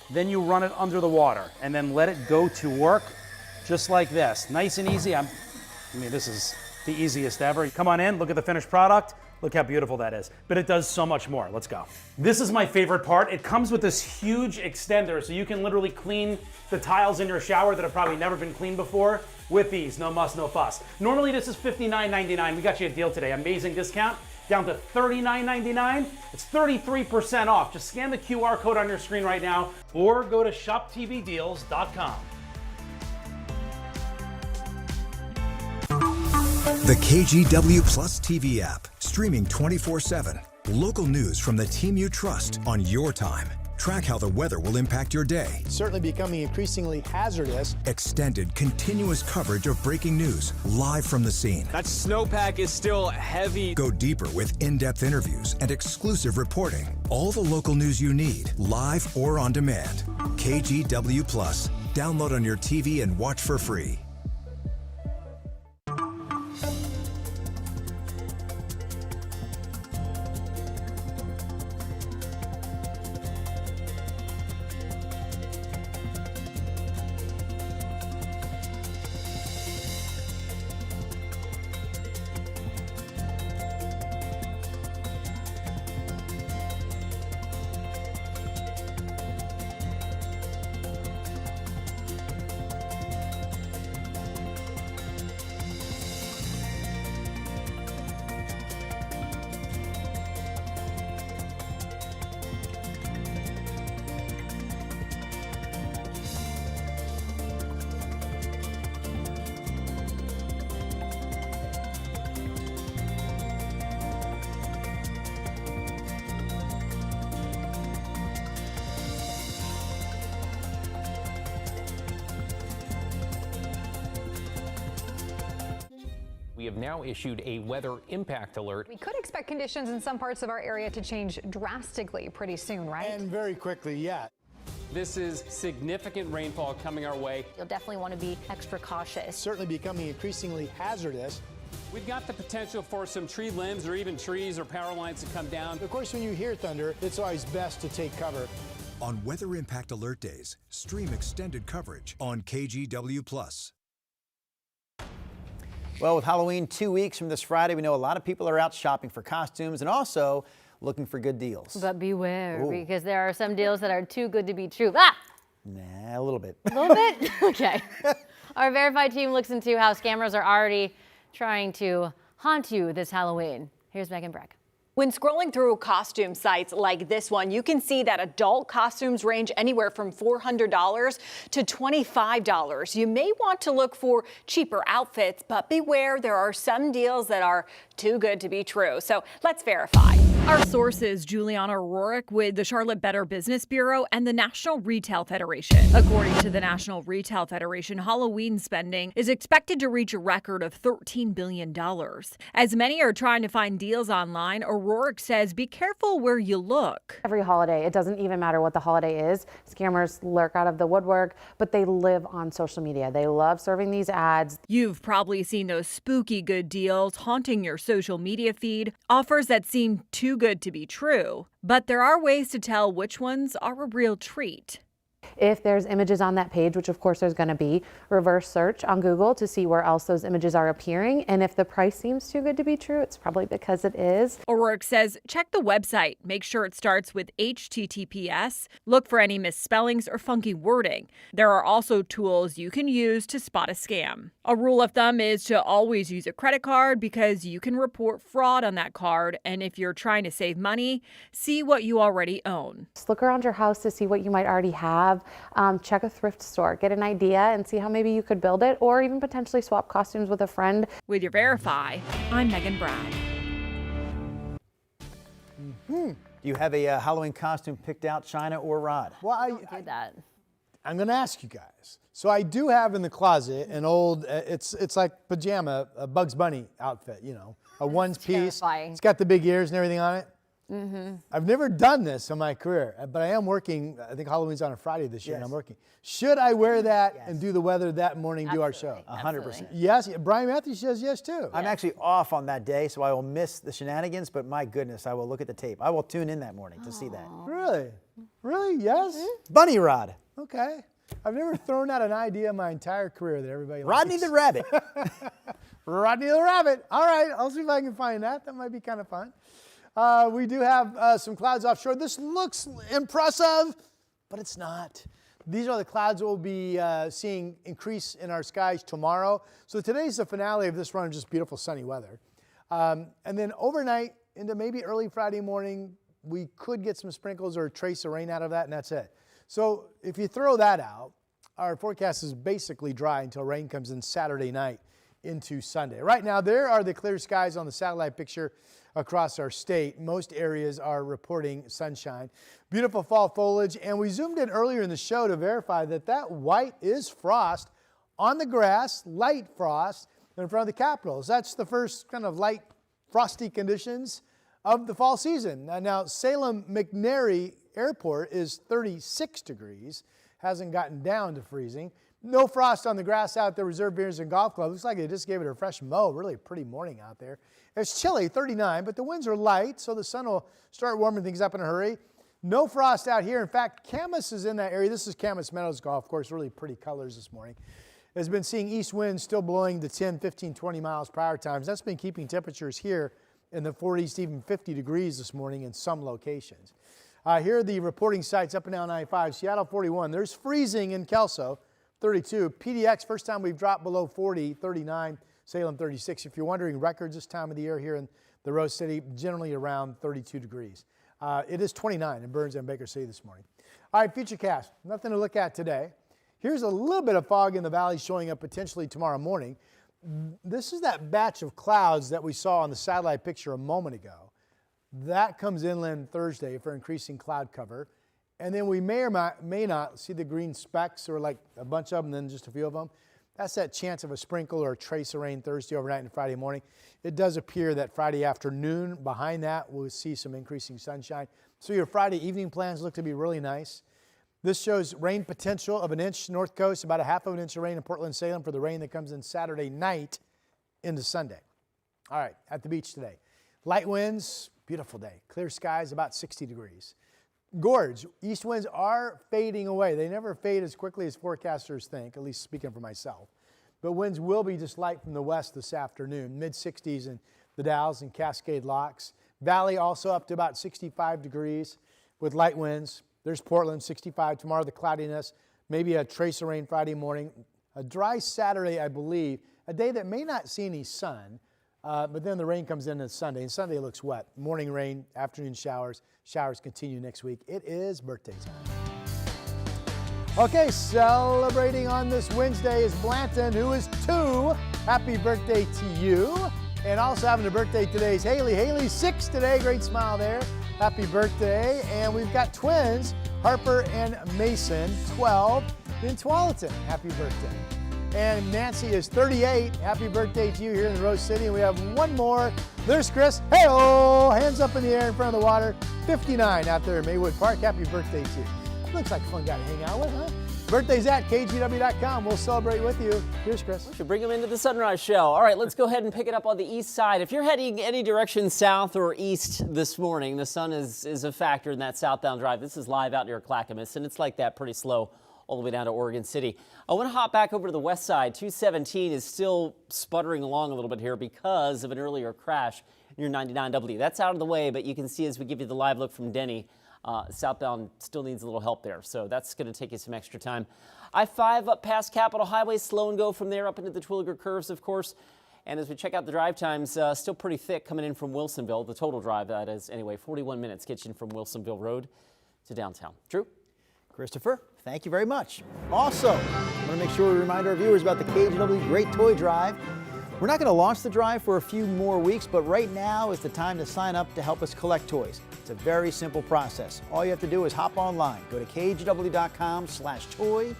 then you run it under the water and then let it go to work just like this. Nice and easy. This is the easiest ever. Come on in, look at the finished product. Look how beautiful that is. But it does so much more. Let's go. This is my favorite part. It comes with this huge extender, so you can literally clean the tiles in your shower that have probably never been cleaned before with these. No muss, no fuss. Normally this is $59.99. We got you a deal today. Amazing discount. Down to $39.99. It's 33% off. Just scan the QR code on your screen right now or go to shoptvdeals.com. The KGW Plus TV app, streaming 24/7. Local news from the team you trust on your time. Track how the weather will impact your day. It's certainly becoming increasingly hazardous. Extended, continuous coverage of breaking news, live from the scene. That snowpack is still heavy. Go deeper with in-depth interviews and exclusive reporting. All the local news you need, live or on demand. KGW Plus. Download on your TV and watch for free. We have now issued a weather impact alert. We could expect conditions in some parts of our area to change drastically pretty soon, right? And very quickly, yeah. This is significant rainfall coming our way. You'll definitely want to be extra cautious. It's certainly becoming increasingly hazardous. We've got the potential for some tree limbs or even trees or power lines to come down. Of course, when you hear thunder, it's always best to take cover. On Weather Impact Alert Days, stream extended coverage on KGW Plus. Well, with Halloween 2 weeks from this Friday, we know a lot of people are out shopping for costumes and also looking for good deals. But beware, Ooh. because there are some deals that are too good to be true. Ah! Nah, a little bit. A little bit? Okay. Our verified team looks into how scammers are already trying to haunt you this Halloween. Here's Megan Breck. When scrolling through costume sites like this one, you can see that adult costumes range anywhere from $400 to $25. You may want to look for cheaper outfits, but beware, there are some deals that are too good to be true. So let's verify. Our sources, Juliana Rourke with the Charlotte Better Business Bureau and the National Retail Federation. According to the National Retail Federation, Halloween spending is expected to reach a record of $13 billion. As many are trying to find deals online, Rourke says be careful where you look. Every holiday, it doesn't even matter what the holiday is. Scammers lurk out of the woodwork, but they live on social media. They love serving these ads. You've probably seen those spooky good deals haunting your social media feed, offers that seem too good to be true. But there are ways to tell which ones are a real treat. If there's images on that page, which of course there's going to be, reverse search on Google to see where else those images are appearing. And if the price seems too good to be true, it's probably because it is. O'Rourke says check the website. Make sure it starts with HTTPS. Look for any misspellings or funky wording. There are also tools you can use to spot a scam. A rule of thumb is to always use a credit card because you can report fraud on that card. And if you're trying to save money, see what you already own. Just look around your house to see what you might already have. Check a thrift store, get an idea and see how maybe you could build it, or even potentially swap costumes with a friend. With your Verify, I'm Megan Brown. Do you have a Halloween costume picked out, China or Rod? Well, I did that. I'm going to ask you guys. So I do have in the closet an old, it's like pajama, a Bugs Bunny outfit, you know, a one piece. Terrifying. It's got the big ears and everything on it. Mm-hmm. I've never done this in my career, but I am working. I think Halloween's on a Friday this year, and I'm working. Should I wear that and do the weather that morning, do our show? 100%. Yes. Brian Matthews says yes, too. I'm actually off on that day, so I will miss the shenanigans, but my goodness, I will look at the tape. I will tune in that morning to see that. Really? Really? Yes? Bunny Rod. Okay. I've never thrown out an idea in my entire career that everybody Rodney likes. the Rabbit. Rodney the Rabbit. All right. I'll see if I can find that. That might be kind of fun. We do have some clouds offshore. This looks impressive, but it's not. These are the clouds that we'll be seeing increase in our skies tomorrow. So today's the finale of this run of just beautiful sunny weather. And then overnight into maybe early Friday morning, we could get some sprinkles or a trace of rain out of that, and that's it. So if you throw that out, our forecast is basically dry until rain comes in Saturday night into Sunday. Right now, there are the clear skies on the satellite picture across our state. Most areas are reporting sunshine. Beautiful fall foliage, and we zoomed in earlier in the show to verify that that white is frost on the grass, light frost in front of the Capitals. That's the first kind of light frosty conditions of the fall season. Now Salem McNary Airport is 36 degrees, hasn't gotten down to freezing. No frost on the grass out there, Reserve Beers and Golf Club. Looks like they just gave it a fresh mow. Really a pretty morning out there. It's chilly, 39, but the winds are light, so the sun will start warming things up in a hurry. No frost out here. In fact, Camas is in that area. This is Camas Meadows Golf Course. Really pretty colors this morning. Has been seeing east winds still blowing to 10, 15, 20 miles per hour times. That's been keeping temperatures here in the 40s to even 50 degrees this morning in some locations. Here are the reporting sites up and down 95. Seattle 41. There's freezing in Kelso. 32. PDX, first time we've dropped below 40, 39. Salem 36. If you're wondering records this time of the year here in the Rose City, generally around 32 degrees. It is 29 in Burns and Baker City this morning. All right, Futurecast. Nothing to look at today. Here's a little bit of fog in the valley showing up potentially tomorrow morning. This is that batch of clouds that we saw on the satellite picture a moment ago. That comes inland Thursday for increasing cloud cover. And then we may or may not see the green specks, or like a bunch of them, then just a few of them. That's that chance of a sprinkle or a trace of rain Thursday overnight and Friday morning. It does appear that Friday afternoon, behind that, we'll see some increasing sunshine. So your Friday evening plans look to be really nice. This shows rain potential of an inch north coast, about a half of an inch of rain in Portland, Salem for the rain that comes in Saturday night into Sunday. All right, at the beach today. Light winds, beautiful day. Clear skies, about 60 degrees. Gorge, east winds are fading away. They never fade as quickly as forecasters think, at least speaking for myself. But winds will be just light from the west this afternoon, mid-60s in the Dalles and Cascade Locks. Valley also up to about 65 degrees with light winds. There's Portland, 65. Tomorrow the cloudiness, maybe a trace of rain Friday morning. A dry Saturday, I believe, a day that may not see any sun. But then the rain comes in on Sunday, and Sunday looks wet. Morning rain, afternoon showers. Showers continue next week. It is birthday time. Okay, celebrating on this Wednesday is Blanton, who is 2. Happy birthday to you. And also having a birthday today is Haley. Haley's 6 today. Great smile there. Happy birthday. And we've got twins, Harper and Mason, 12, in Tualatin. Happy birthday. And Nancy is 38. Happy birthday to you here in Rose City. And we have one more. There's Chris. Hey-oh! Hands up in the air in front of the water. 59 out there in Maywood Park. Happy birthday to you. Looks like a fun guy to hang out with, huh? Birthdays at KGW.com. We'll celebrate with you. Here's Chris. We should bring him into the Sunrise Show. All right, let's go ahead and pick it up on the east side. If you're heading any direction south or east this morning, the sun is a factor in that southbound drive. This is live out near Clackamas, and it's like that pretty slow all the way down to Oregon City. I want to hop back over to the west side. 217 is still sputtering along a little bit here because of an earlier crash near 99W. That's out of the way, but you can see as we give you the live look from Denny, southbound still needs a little help there, so that's going to take you some extra time. I-5 up past Capitol Highway, slow and go from there up into the Twilliger curves, of course. And as we check out the drive times, still pretty thick coming in from Wilsonville. The total drive, that is, anyway, 41 minutes gets you from Wilsonville Road to downtown. Drew? Christopher, thank you very much. Also, I want to make sure we remind our viewers about the KGW Great Toy Drive. We're not going to launch the drive for a few more weeks, but right now is the time to sign up to help us collect toys. It's a very simple process. All you have to do is hop online, go to kgw.com/toy,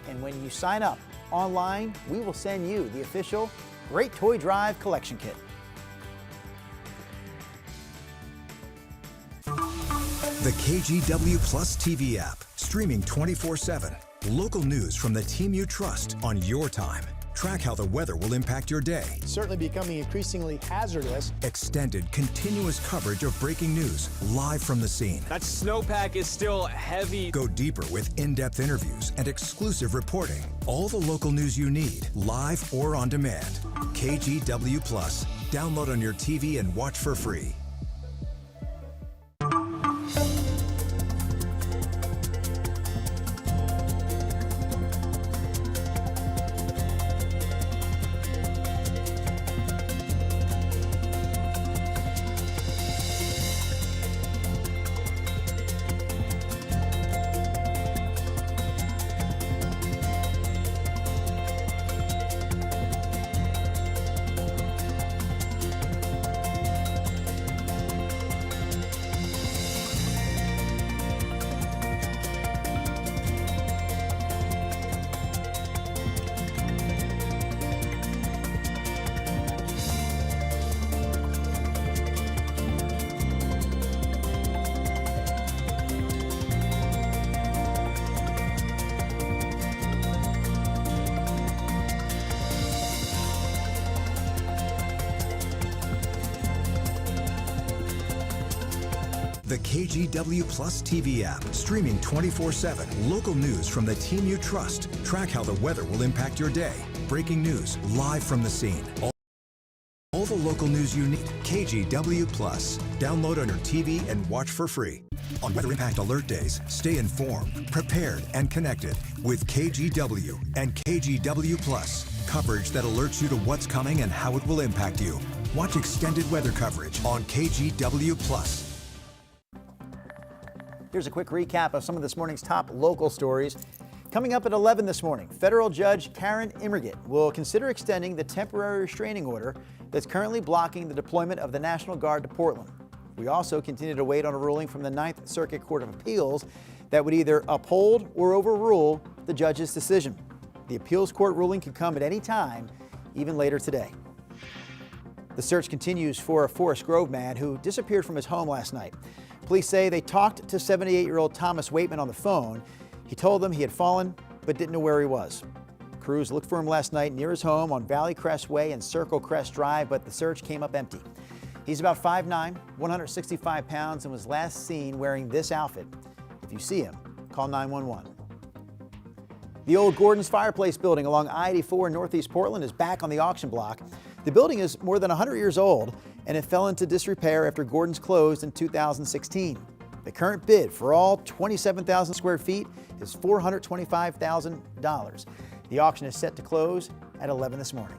and when you sign up online, we will send you the official Great Toy Drive collection kit. The KGW Plus TV app, streaming 24/7. Local news from the team you trust on your time. Track how the weather will impact your day. Certainly becoming increasingly hazardous. Extended, continuous coverage of breaking news, live from the scene. That snowpack is still heavy. Go deeper with in-depth interviews and exclusive reporting. All the local news you need, live or on demand. KGW Plus. Download on your TV and watch for free. The KGW Plus TV app, streaming 24/7. Local news from the team you trust. Track how the weather will impact your day. Breaking news, live from the scene. All the local news you need. KGW Plus. Download on your TV and watch for free. On Weather Impact Alert Days, stay informed, prepared, and connected with KGW and KGW Plus. Coverage that alerts you to what's coming and how it will impact you. Watch extended weather coverage on KGW Plus. Here's a quick recap of some of this morning's top local stories. Coming up at 11 this morning, federal judge Karen Immerget will consider extending the temporary restraining order that's currently blocking the deployment of the National Guard to Portland. We also continue to wait on a ruling from the 9th Circuit Court of Appeals that would either uphold or overrule the judge's decision. The appeals court ruling could come at any time, even later today. The search continues for a Forest Grove man who disappeared from his home last night. Police say they talked to 78-year-old Thomas Waitman on the phone. He told them he had fallen, but didn't know where he was. Crews looked for him last night near his home on Valley Crest Way and Circle Crest Drive, but the search came up empty. He's about 5'9", 165 pounds, and was last seen wearing this outfit. If you see him, call 911. The old Gordon's Fireplace building along I-84 in Northeast Portland is back on the auction block. The building is more than 100 years old, and it fell into disrepair after Gordon's closed in 2016. The current bid for all 27,000 square feet is $425,000. The auction is set to close at 11 this morning.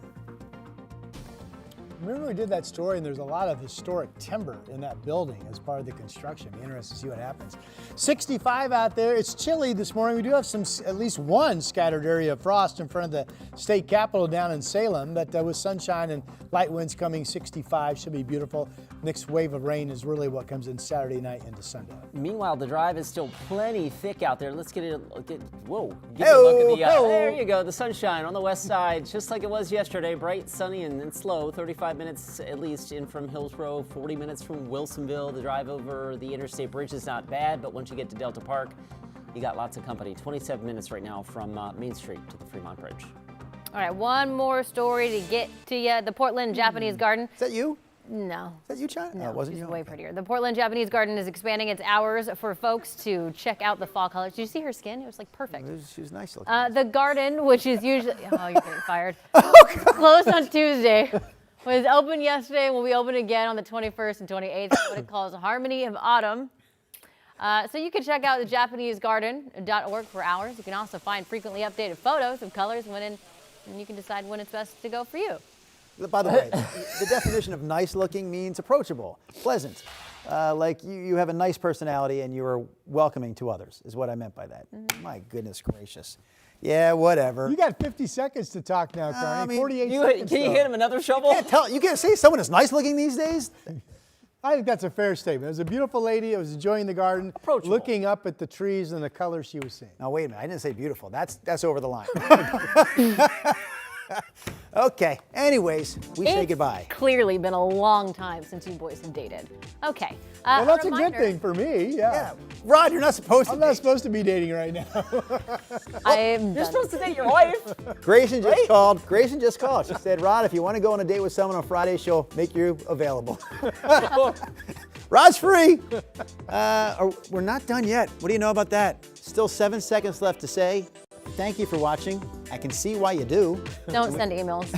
remember we did that story and there's a lot of historic timber in that building as part of the construction. Be interested to see what happens. 65 out there. It's chilly this morning. We do have at least one scattered area of frost in front of the state capitol down in Salem, but with sunshine and light winds coming, 65 should be beautiful. Next wave of rain is really what comes in Saturday night into Sunday. Meanwhile, the drive is still plenty thick out there. Let's get a look at the, there you go, the sunshine on the west side, just like it was yesterday, bright, sunny, and slow. 35 minutes at least in from Hillsborough, 40 minutes from Wilsonville. The drive over the Interstate Bridge is not bad, but once you get to Delta Park, you got lots of company. 27 minutes right now from Main Street to the Fremont Bridge. All right, one more story to get to you. The Portland Japanese Garden. Is that you? No. Is that you, China? No, it wasn't she's you. way prettier. The Portland Japanese Garden is expanding its hours for folks to check out the fall colors. Did you see her skin? It was like perfect. She was nice looking. The garden, which is usually, oh, you're getting fired. Closed on Tuesday, was open yesterday and will be open again on the 21st and 28th. What it calls Harmony of Autumn. So you can check out the JapaneseGarden.org for hours. You can also find frequently updated photos of colors and you can decide when it's best to go for you. By the way, the definition of nice looking means approachable, pleasant. Like you have a nice personality and you are welcoming to others, is what I meant by that. My goodness gracious. Yeah, whatever. You got 50 seconds to talk now, Carney. 48 seconds. Can you hit him another shovel? You can't say someone is nice looking these days? I think that's a fair statement. It was a beautiful lady. I was enjoying the garden, looking up at the trees and the colors she was seeing. Now, wait a minute. I didn't say beautiful. That's over the line. Okay, anyways, we say goodbye. It's clearly been a long time since you boys have dated. Okay. Well, that's a good thing for me, yeah. Rod, you're not supposed to I'm not supposed to be dating right now. You're supposed to date your wife. Grayson just called. Grayson just called. She said, Rod, if you want to go on a date with someone on Friday, she'll make you available. Rod's free. We're not done yet. What do you know about that? Still 7 seconds left to say thank you for watching. I can see why you do. Don't send emails.